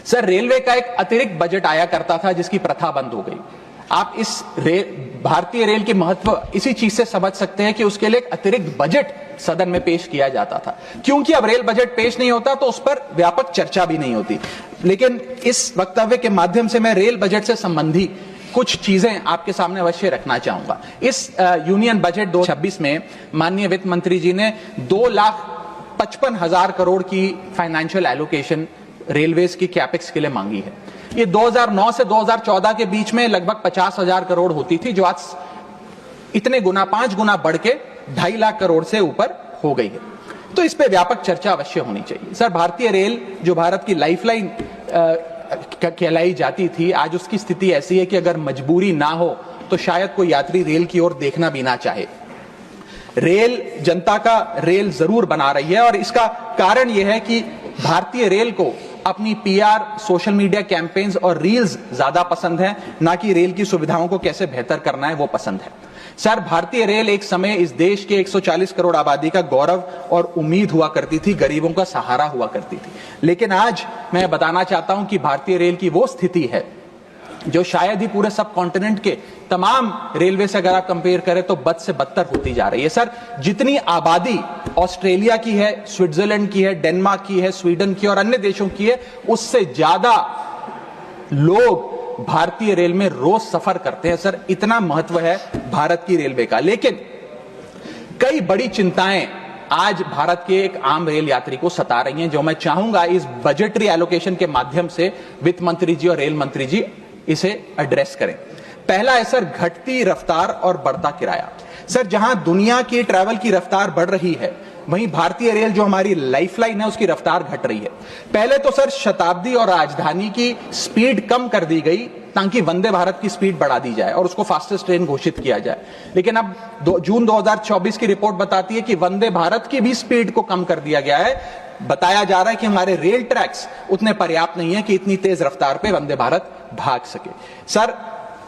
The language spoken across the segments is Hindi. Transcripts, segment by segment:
सर, रेलवे का एक अतिरिक्त बजट आया करता था जिसकी प्रथा बंद हो गई। आप इस भारतीय रेल की महत्व इसी चीज से समझ सकते हैं कि उसके लिए एक अतिरिक्त बजट सदन में पेश किया जाता था। क्योंकि अब रेल बजट पेश नहीं होता तो उस पर व्यापक चर्चा भी नहीं होती। लेकिन इस वक्तव्य के माध्यम से मैं रेल बजट से संबंधी कुछ चीजें आपके सामने अवश्य रखना चाहूंगा। इस यूनियन बजट 2026 में माननीय वित्त मंत्री जी ने 2,55,000 करोड़ की फाइनेंशियल एलोकेशन रेलवेज की कैपेक्स के लिए मांगी है। ये 2009 से 2014 के बीच में लगभग 50,000 करोड़ होती थी, जो आज इतने गुना 5 गुना बढ़ के 2.5 लाख करोड़ से ऊपर हो गई है। तो इस पे व्यापक चर्चा अवश्य होनी चाहिए। सर, भारतीय रेल जो भारत की लाइफलाइन कहलाई जाती थी, आज उसकी स्थिति ऐसी है कि अगर मजबूरी ना हो तो शायद कोई यात्री रेल की ओर देखना भी ना चाहे। रेल जनता का रेल जरूर बना रही है और इसका कारण यह है कि भारतीय रेल को अपनी पीआर, सोशल मीडिया कैंपेन्स और रील्स ज्यादा पसंद है, ना कि रेल की सुविधाओं को कैसे बेहतर करना है वो पसंद है। सर, भारतीय रेल एक समय इस देश के 140 करोड़ आबादी का गौरव और उम्मीद हुआ करती थी, गरीबों का सहारा हुआ करती थी। लेकिन आज मैं बताना चाहता हूं कि भारतीय रेल की वो स्थिति है जो शायद ही पूरे सब कॉन्टिनेंट के तमाम रेलवे से अगर आप कंपेयर करें तो बद से बदतर होती जा रही है। सर, जितनी आबादी ऑस्ट्रेलिया की है, स्विट्जरलैंड की है, डेनमार्क की है, स्वीडन की और अन्य देशों की है, उससे ज्यादा लोग भारतीय रेल में रोज सफर करते हैं। सर, इतना महत्व है भारत की रेलवे का। लेकिन कई बड़ी चिंताएं आज भारत के एक आम रेल यात्री को सता रही हैं, जो मैं चाहूंगा इस बजटरी एलोकेशन के माध्यम से वित्त मंत्री जी और रेल मंत्री जी इसे एड्रेस करें। पहला है सर, घटती रफ्तार और बढ़ता किराया। सर, जहां दुनिया की ट्रैवल की रफ्तार बढ़ रही है, वहीं भारतीय रेल जो हमारी लाइफलाइन है उसकी रफ्तार घट रही है। पहले तो सर शताब्दी और राजधानी की स्पीड कम कर दी गई ताकि वंदे भारत की स्पीड बढ़ा दी जाए और उसको फास्टेस्ट ट्रेन घोषित किया जाए। लेकिन अब जून 2024 की रिपोर्ट बताती है कि वंदे भारत की भी स्पीड को कम कर दिया गया है। बताया जा रहा है कि हमारे रेल ट्रैक्स उतने पर्याप्त नहीं है कि इतनी तेज रफ्तार पे वंदे भारत भाग सके। सर,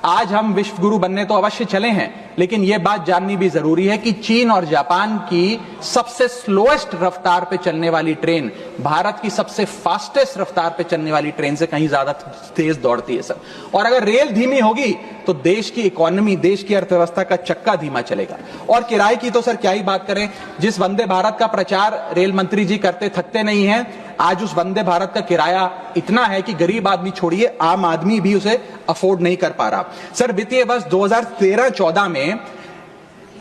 आज हम विश्व गुरु बनने तो अवश्य चले हैं, लेकिन यह बात जाननी भी जरूरी है कि चीन और जापान की सबसे स्लोएस्ट रफ्तार पे चलने वाली ट्रेन भारत की सबसे फास्टेस्ट रफ्तार पे चलने वाली ट्रेन से कहीं ज्यादा तेज दौड़ती है। सर, और अगर रेल धीमी होगी तो देश की इकोनॉमी, देश की अर्थव्यवस्था का चक्का धीमा चलेगा। और किराए की तो सर क्या ही बात करें, जिस वंदे भारत का प्रचार रेल मंत्री जी करते थकते नहीं है, आज उस वंदे भारत का किराया इतना है कि गरीब आदमी छोड़िए, आम आदमी भी उसे अफोर्ड नहीं कर पा रहा। सर, वित्तीय वर्ष 2013-14 में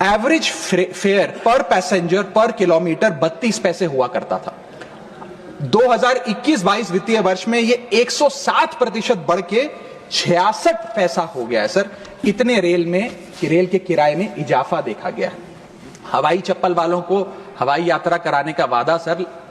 एवरेज फेयर पर पैसेंजर पर किलोमीटर 32 पैसे हुआ करता था। 2021-22 वित्तीय वर्ष में ये 107% बढ़ के 66 पैसा हो गया है। सर, इतने रेल के किराए में इजाफा देखा गया है। हवाई चप्पल वालों को हवाई यात्रा कराने का वादा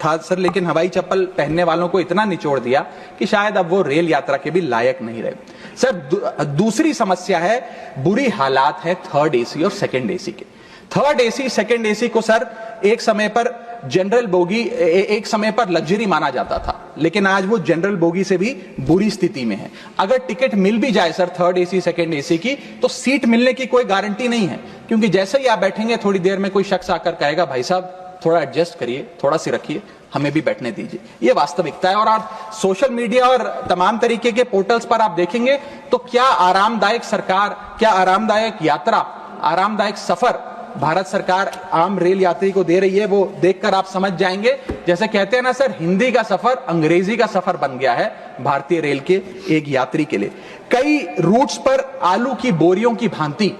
था सर, लेकिन हवाई चप्पल पहनने वालों को इतना निचोड़ दिया कि शायद अब वो रेल यात्रा के भी लायक नहीं रहे। सर, दूसरी समस्या है, बुरी हालात है थर्ड एसी और सेकंड एसी के। थर्ड एसी, सेकंड एसी को सर एक समय पर जनरल बोगी, एक समय पर लग्जरी माना जाता था, लेकिन आज वो जनरल बोगी से भी बुरी स्थिति में है। अगर टिकट मिल भी जाए sir third AC, second AC की, तो सीट मिलने की कोई गारंटी नहीं है, क्योंकि जैसे ही आप बैठेंगे थोड़ी देर में कोई शख्स आकर कहेगा, भाई साहब थोड़ा एडजस्ट करिए, थोड़ा सी रखिए, हमें भी बैठने दीजिए। ये वास्तविकता है। और आप सोशल मीडिया और तमाम तरीके के पोर्टल्स पर आप देखेंगे तो क्या आरामदायक सरकार, क्या आरामदायक यात्रा, आरामदायक सफर भारत सरकार आम रेल यात्री को दे रही है, वो देखकर आप समझ जाएंगे। जैसे कहते हैं ना सर, हिंदी का सफर अंग्रेजी का सफर बन गया है भारतीय रेल के एक यात्री के लिए। कई रूट्स पर आलू की बोरियों की भांति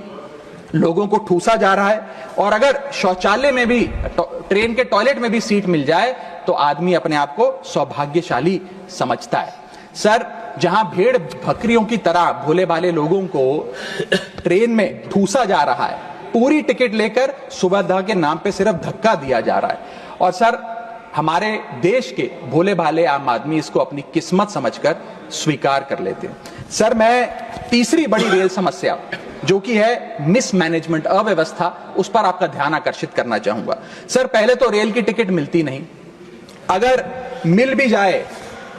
लोगों को ठूसा जा रहा है, और अगर शौचालय में भी, ट्रेन के टॉयलेट में भी सीट मिल जाए तो आदमी अपने आप को सौभाग्यशाली समझता है। सर, जहां भेड़ बकरियों की तरह भोले भाले लोगों को ट्रेन में ठूसा जा रहा है, पूरी टिकट लेकर सुविधा के नाम पे सिर्फ धक्का दिया जा रहा है, और सर हमारे देश के भोले भाले आम आदमी इसको अपनी किस्मत समझकर स्वीकार कर लेते हैं। सर, मैं तीसरी बड़ी रेल समस्या जो कि है मिसमैनेजमेंट, अव्यवस्था, उस पर आपका ध्यान आकर्षित करना चाहूंगा। सर, पहले तो रेल की टिकट मिलती नहीं, अगर मिल भी जाए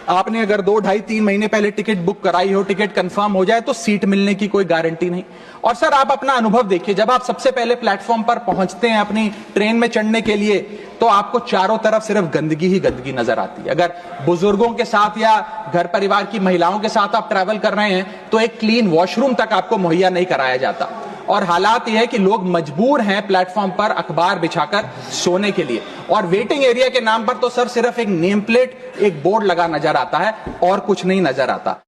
आपने अगर 2, ढाई, 3 महीने पहले टिकट बुक कराई हो, टिकट कंफर्म हो जाए तो सीट मिलने की कोई गारंटी नहीं। और सर आप अपना अनुभव देखिए, जब आप सबसे पहले प्लेटफॉर्म पर पहुंचते हैं अपनी ट्रेन में चढ़ने के लिए, तो आपको चारों तरफ सिर्फ गंदगी ही गंदगी नजर आती है। अगर बुजुर्गों के साथ या घर परिवार की महिलाओं के साथ आप ट्रैवल कर रहे हैं तो एक क्लीन वॉशरूम तक आपको मुहैया नहीं कराया जाता। और हालात यह है कि लोग मजबूर हैं प्लेटफॉर्म पर अखबार बिछाकर सोने के लिए, और वेटिंग एरिया के नाम पर तो सर सिर्फ एक नेम प्लेट, एक बोर्ड लगा नजर आता है और कुछ नहीं नजर आता।